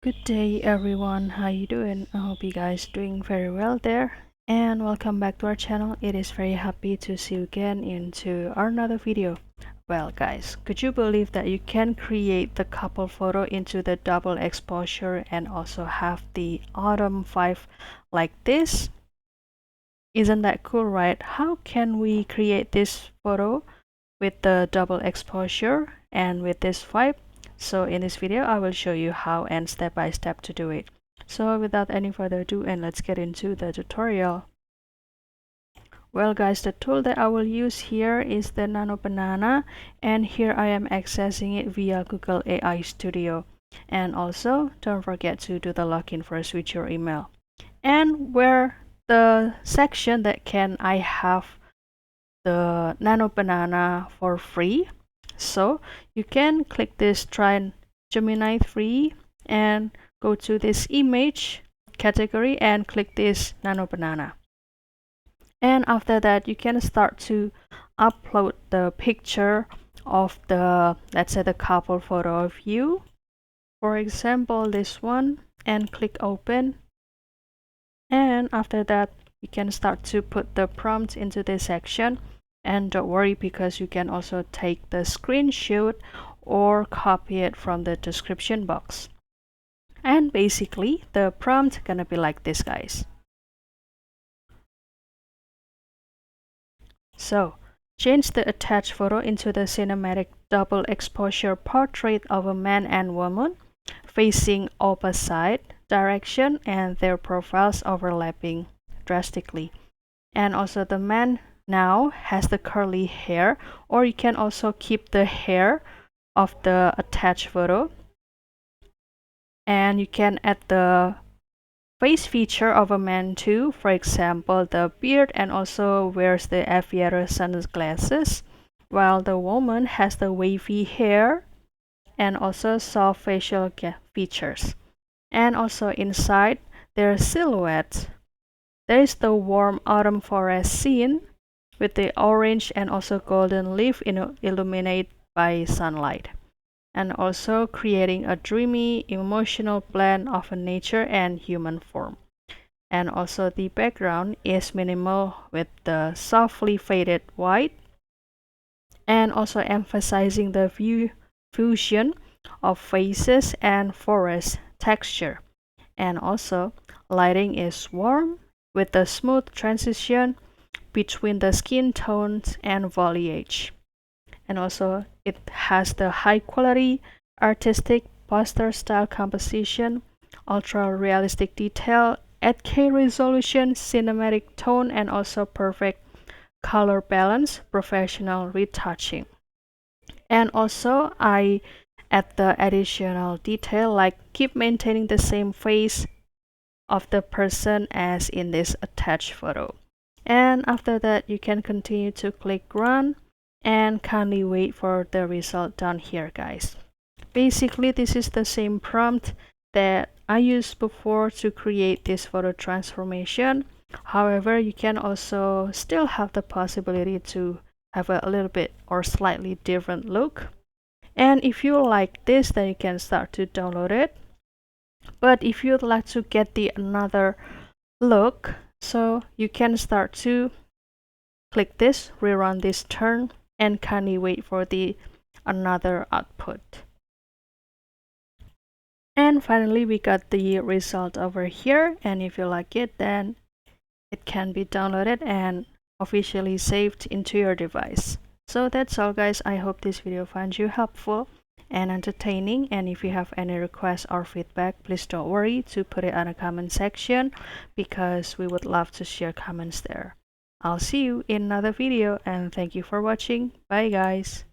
Good day everyone, how you doing? I hope you guys doing very well there, and welcome back to our channel. It is very happy to see you again into another video. Well guys, could you believe that you can create the couple photo into the double exposure and also have the autumn vibe like this? Isn't that cool, right? How can we create this photo with the double exposure and with this vibe? So in this video I will show you how and step by step to do it. So without any further ado, and let's get into the tutorial. Well guys, the tool that I will use here is the Nano Banana, and here I am accessing it via Google AI Studio. And also don't forget to do the login first with your email. And where the section that can I have the Nano Banana for free. So you can click this try Gemini 3 and go to this image category and click this Nano Banana. And after that, you can start to upload the picture of the, let's say, the couple photo of you. For example, this one, and click open. And after that, you can start to put the prompt into this section. And don't worry, because you can also take the screenshot or copy it from the description box. And basically the prompt gonna be like this, guys. So change the attached photo into the cinematic double exposure portrait of a man and woman facing opposite direction and their profiles overlapping drastically. And also the man now has the curly hair, or you can also keep the hair of the attached photo, and you can add the face feature of a man too, for example the beard, and also wears the aviator sunglasses, while the woman has the wavy hair and also soft facial features. And also inside their silhouette, there is the warm autumn forest scene with the orange and also golden leaf illuminated by sunlight, and also creating a dreamy, emotional blend of nature and human form. And also the background is minimal with the softly faded white, and also emphasizing the fusion of faces and forest texture. And also lighting is warm with the smooth transition between the skin tones and foliage. And also it has the high quality artistic poster style composition, ultra realistic detail, 8K resolution, cinematic tone, and also perfect color balance, professional retouching. And also I add the additional detail like keep maintaining the same face of the person as in this attached photo. And after that, you can continue to click run and kindly wait for the result down here, guys. Basically, this is the same prompt that I used before to create this photo transformation. However, you can also still have the possibility to have a little bit or slightly different look. And if you like this, then you can start to download it. But if you'd like to get the another look, so you can start to click this, rerun this turn, and kindly wait for the another output. And finally, we got the result over here, and if you like it, then it can be downloaded and officially saved into your device. So that's all, guys. I hope this video finds you helpful and entertaining, and if you have any requests or feedback, please don't worry to put it on the comment section, because we would love to share comments there. I'll see you in another video, and thank you for watching. Bye guys.